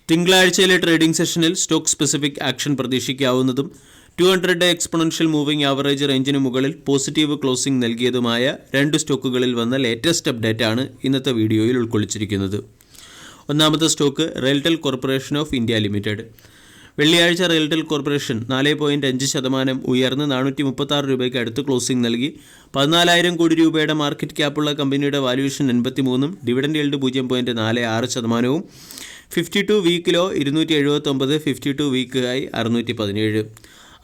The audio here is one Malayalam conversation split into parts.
തിങ്കളാഴ്ചയിലെ ട്രേഡിംഗ് സെഷനിൽ സ്റ്റോക്ക് സ്പെസിഫിക് ആക്ഷൻ പ്രതീക്ഷിക്കാവുന്നതും 200 എക്സ്പൊണൻഷ്യൽ മൂവിംഗ് ആവറേജ് റേഞ്ചിന് മുകളിൽ പോസിറ്റീവ് ക്ലോസിംഗ് നൽകിയതുമായ രണ്ട് സ്റ്റോക്കുകളിൽ വന്ന ലേറ്റസ്റ്റ് അപ്ഡേറ്റ് ആണ് ഇന്നത്തെ വീഡിയോയിൽ ഉൾക്കൊള്ളിച്ചിരിക്കുന്നത്. ഒന്നാമത്തെ stock RailTel corporation of India limited. വെള്ളിയാഴ്ച റെയിൽടെൽ കോർപ്പറേഷൻ 4.5% ഉയർന്ന് 436 രൂപയ്ക്ക് അടുത്ത് ക്ലോസിംഗ് നൽകി. 14,000 കോടി രൂപയുടെ മാർക്കറ്റ് ക്യാപ്പുള്ള കമ്പനിയുടെ വാല്യൂഷൻ 83, ഡിവിഡൻഡ് യിൽഡ് 0.46%, 52 വീക്കിലോ 279, 52 വീക്കായി 617.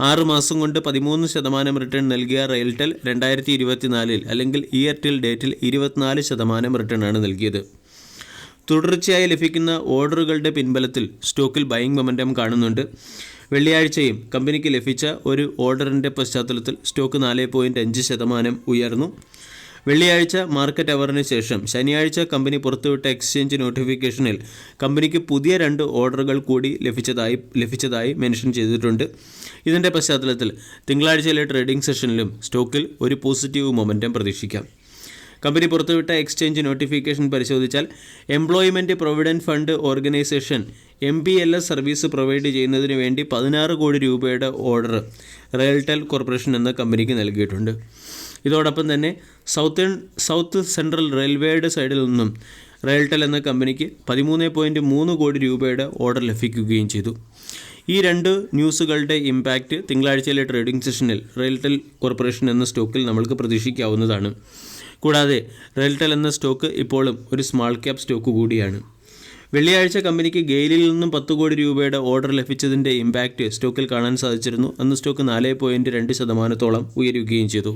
6 മാസം കൊണ്ട് 13% റിട്ടേൺ നൽകിയ റെയിൽടെൽ 2024 അല്ലെങ്കിൽ ഇയർ ടിൽ ഡേറ്റിൽ 24% റിട്ടേണാണ് നൽകിയത്. തുടർച്ചയായി ലഭിക്കുന്ന ഓർഡറുകളുടെ പിൻബലത്തിൽ സ്റ്റോക്കിൽ ബൈയിങ് മൊമെൻറ്റം കാണുന്നുണ്ട്. വെള്ളിയാഴ്ചയും കമ്പനിക്ക് ലഭിച്ച ഒരു ഓർഡറിൻ്റെ പശ്ചാത്തലത്തിൽ സ്റ്റോക്ക് 4.5% ഉയർന്നു. വെള്ളിയാഴ്ച മാർക്കറ്റ് അവറിന് ശേഷം ശനിയാഴ്ച കമ്പനി പുറത്തുവിട്ട എക്സ്ചേഞ്ച് നോട്ടിഫിക്കേഷനിൽ കമ്പനിക്ക് പുതിയ 2 ഓർഡറുകൾ കൂടി ലഭിച്ചതായി മെൻഷൻ ചെയ്തിട്ടുണ്ട്. ഇതിൻ്റെ പശ്ചാത്തലത്തിൽ തിങ്കളാഴ്ചയിലെ ട്രേഡിംഗ് സെഷനിലും സ്റ്റോക്കിൽ ഒരു പോസിറ്റീവ് മൊമെൻറ്റം പ്രതീക്ഷിക്കാം. കമ്പനി പുറത്തുവിട്ട എക്സ്ചേഞ്ച് നോട്ടിഫിക്കേഷൻ പരിശോധിച്ചാൽ employment provident fund organisation MPLS service provide ചെയ്യുന്നതിന് വേണ്ടി 16 കോടി രൂപയുടെ ഓർഡർ റെയിൽടെൽ കോർപ്പറേഷൻ എന്ന കമ്പനിക്ക് നൽകിയിട്ടുണ്ട്. ഇതോടൊപ്പം തന്നെ സൗത്ത് സെൻട്രൽ റെയിൽവേയുടെ സൈഡിൽ നിന്നും റെയിൽടെൽ എന്ന കമ്പനിക്ക് 13.3 കോടി രൂപയുടെ ഓർഡർ ലഭിക്കുകയും ചെയ്തു. ഈ 2 ന്യൂസുകളുടെ ഇമ്പാക്റ്റ് തിങ്കളാഴ്ചയിലെ ട്രേഡിംഗ് സെഷനിൽ റെയിൽടെൽ കോർപ്പറേഷൻ എന്ന സ്റ്റോക്കിൽ നമ്മൾക്ക് പ്രതീക്ഷിക്കാവുന്നതാണ്. കൂടാതെ റെയിൽടെൽ എന്ന സ്റ്റോക്ക് ഇപ്പോഴും ഒരു സ്മാൾ ക്യാപ് സ്റ്റോക്ക് കൂടിയാണ്. വെള്ളിയാഴ്ച കമ്പനിക്ക് ഗെയിലിൽ നിന്നും 10 കോടി രൂപയുടെ ഓർഡർ ലഭിച്ചതിൻ്റെ ഇമ്പാക്റ്റ് സ്റ്റോക്കിൽ കാണാൻ സാധിച്ചിരുന്നു. അന്ന് സ്റ്റോക്ക് 4.2% ഉയരുകയും ചെയ്തു.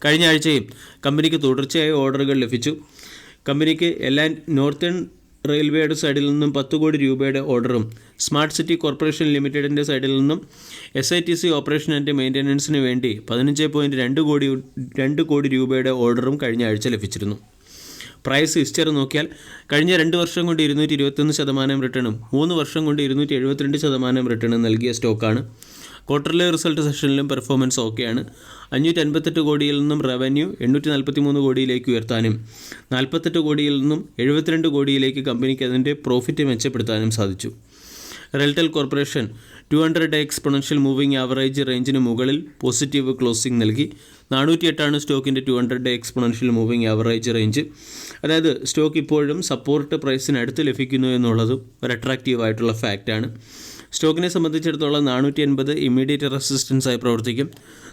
കഴിഞ്ഞ ആഴ്ചയും കമ്പനിക്ക് തുടർച്ചയായ ഓർഡറുകൾ ലഭിച്ചു. കമ്പനിക്ക് നോർത്തേൺ റെയിൽവേയുടെ സൈഡിൽ നിന്നും 10 കോടി രൂപയുടെ ഓർഡറും സ്മാർട്ട് സിറ്റി കോർപ്പറേഷൻ ലിമിറ്റഡിൻ്റെ സൈഡിൽ നിന്നും SITC ഓപ്പറേഷൻ ആൻഡ് മെയിൻ്റനൻസിന് വേണ്ടി 15.2 കോടി രൂപയുടെ ഓർഡറും കഴിഞ്ഞ ആഴ്ച ലഭിച്ചിരുന്നു. പ്രൈസ് ഹിസ്റ്ററി നോക്കിയാൽ കഴിഞ്ഞ 2 വർഷം കൊണ്ട് 221% റിട്ടേണും 3 വർഷം കൊണ്ട് 272% റിട്ടേണും നൽകിയ സ്റ്റോക്കാണ്. ക്വാർട്ടർലി റിസൾട്ട് സെഷനിലും പെർഫോമൻസ് ഓക്കെയാണ്. 558 കോടിയിൽ നിന്നും റവന്യൂ 843 കോടിയിലേക്ക് ഉയർത്താനും 48 കോടിയിൽ നിന്നും 72 കോടിയിലേക്ക് കമ്പനിക്ക് അതിൻ്റെ പ്രോഫിറ്റ് മെച്ചപ്പെടുത്താനും സാധിച്ചു. RailTel corporation 200 exponential moving average റേഞ്ചിന് മുകളിൽ പോസിറ്റീവ് ക്ലോസിംഗ് നൽകി. 408 സ്റ്റോക്കിൻ്റെ 200 എക്സ്പൊണൻഷ്യൽ മൂവിംഗ് ആവറേജ് റേഞ്ച്. അതായത് സ്റ്റോക്ക് ഇപ്പോഴും സപ്പോർട്ട് പ്രൈസിനടുത്ത് ലഭിക്കുന്നു എന്നുള്ളതും ഒരു അട്രാക്റ്റീവായിട്ടുള്ള ഫാക്റ്റാണ്. സ്റ്റോക്കിനെ സംബന്ധിച്ചിടത്തോളം 480 ഇമ്മീഡിയറ്റ് റെസിസ്റ്റൻസായി പ്രവർത്തിക്കും.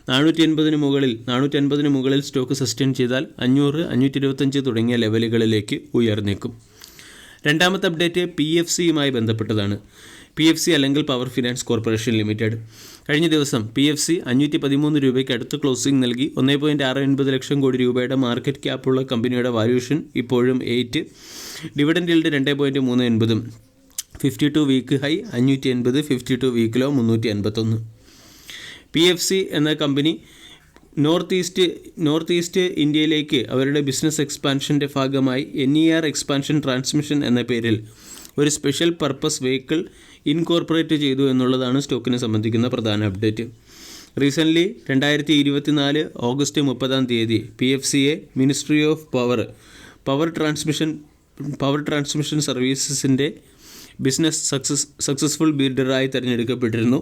450 മുകളിൽ സ്റ്റോക്ക് സസ്റ്റെയിൻ ചെയ്താൽ 500, 525 തുടങ്ങിയ ലെവലുകളിലേക്ക് ഉയർന്നേക്കും. രണ്ടാമത്തെ അപ്ഡേറ്റ് PFCയുമായി ബന്ധപ്പെട്ടതാണ്. PFC അല്ലെങ്കിൽ പവർ ഫിനാൻസ് കോർപ്പറേഷൻ ലിമിറ്റഡ്. കഴിഞ്ഞ ദിവസം PFC 513 രൂപയ്ക്ക് അടുത്ത് ക്ലോസിംഗ് നൽകി. 1.69 ലക്ഷം കോടി രൂപയുടെ മാർക്കറ്റ് ക്യാപ്പുള്ള കമ്പനിയുടെ വാല്യൂഷൻ ഇപ്പോഴും 8, dividend yield 2.39, 52 week high 580, 52 week low 351. PFC എന്ന കമ്പനി നോർത്ത് ഈസ്റ്റ് ഇന്ത്യയിലേക്ക് അവരുടെ ബിസിനസ് എക്സ്പാൻഷൻ്റെ ഭാഗമായി NER എക്സ്പാൻഷൻ ട്രാൻസ്മിഷൻ എന്ന പേരിൽ ഒരു സ്പെഷ്യൽ പർപ്പസ് വെഹിക്കിൾ ഇൻകോർപ്പറേറ്റ് ചെയ്തു എന്നുള്ളതാണ് സ്റ്റോക്കിനെ സംബന്ധിക്കുന്ന പ്രധാന അപ്ഡേറ്റ്. റീസെൻ്റ്ലി 2024 ഓഗസ്റ്റ് 30 PFCയെ മിനിസ്ട്രി ഓഫ് പവർ ട്രാൻസ്മിഷൻ സർവീസസിൻ്റെ ബിസിനസ് സക്സസ്ഫുൾ ബിൽഡറായി തിരഞ്ഞെടുക്കപ്പെട്ടിരുന്നു.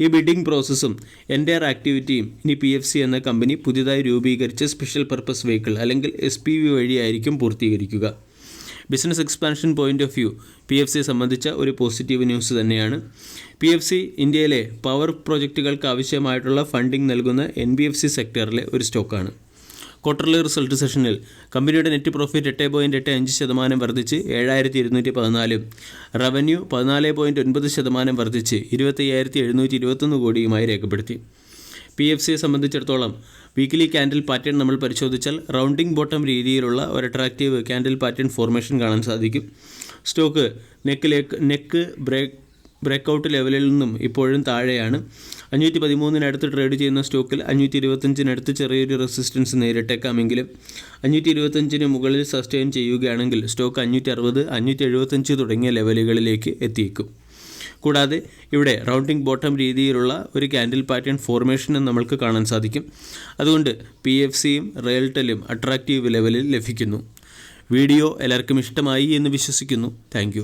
ഈ ബിഡിംഗ് പ്രോസസ്സും എൻ്റയർ ആക്ടിവിറ്റിയും ഇനി PFC എന്ന കമ്പനി പുതിയതായി രൂപീകരിച്ച സ്പെഷ്യൽ പർപ്പസ് വെഹിക്കിൾ അല്ലെങ്കിൽ SPV വഴിയായിരിക്കും പൂർത്തീകരിക്കുക. Business expansion point of view PFCയെ സംബന്ധിച്ച ഒരു പോസിറ്റീവ് ന്യൂസ് തന്നെയാണ്. PFC ഇന്ത്യയിലെ പവർ പ്രോജക്റ്റുകൾക്ക് ആവശ്യമായിട്ടുള്ള ഫണ്ടിംഗ് നൽകുന്ന NBFC സെക്ടറിലെ ഒരു സ്റ്റോക്കാണ്. ക്വാർട്ടർലി റിസൾട്ട് സെഷനിൽ കമ്പനിയുടെ നെറ്റ് പ്രോഫിറ്റ് 8.85% വർദ്ധിച്ച് 7,214, റവന്യൂ 14.9% വർദ്ധിച്ച് 25,721 കോടിയുമായി രേഖപ്പെടുത്തി. PFCയെ സംബന്ധിച്ചിടത്തോളം വീക്കിലി ക്യാൻഡിൽ പാറ്റേൺ നമ്മൾ പരിശോധിച്ചാൽ റൗണ്ടിംഗ് ബോട്ടം രീതിയിലുള്ള ഒരു അട്രാക്റ്റീവ് ക്യാൻഡിൽ പാറ്റേൺ ഫോർമേഷൻ കാണാൻ സാധിക്കും. സ്റ്റോക്ക് നെക്ക് ബ്രേക്കൗട്ട് ലെവലിൽ നിന്നും ഇപ്പോഴും താഴെയാണ്. 513 ട്രേഡ് ചെയ്യുന്ന സ്റ്റോക്കിൽ 525 ചെറിയൊരു റെസിസ്റ്റൻസ് നേരിട്ടേക്കാമെങ്കിലും 525 മുകളിൽ സസ്റ്റെയിൻ ചെയ്യുകയാണെങ്കിൽ സ്റ്റോക്ക് 560, 575 തുടങ്ങിയ ലെവലുകളിലേക്ക് എത്തിയേക്കും. കൂടാതെ ഇവിടെ റൗണ്ടിംഗ് ബോട്ടം രീതിയിലുള്ള ഒരു ക്യാൻഡിൽ പാറ്റേൺ ഫോർമേഷനും നമ്മൾക്ക് കാണാൻ സാധിക്കും. അതുകൊണ്ട് PFCയും റെയിൽടെലും അട്രാക്റ്റീവ് ലെവലിൽ ലഭിക്കുന്നു. വീഡിയോ എല്ലാവർക്കും ഇഷ്ടമായി എന്ന് വിശ്വസിക്കുന്നു. താങ്ക്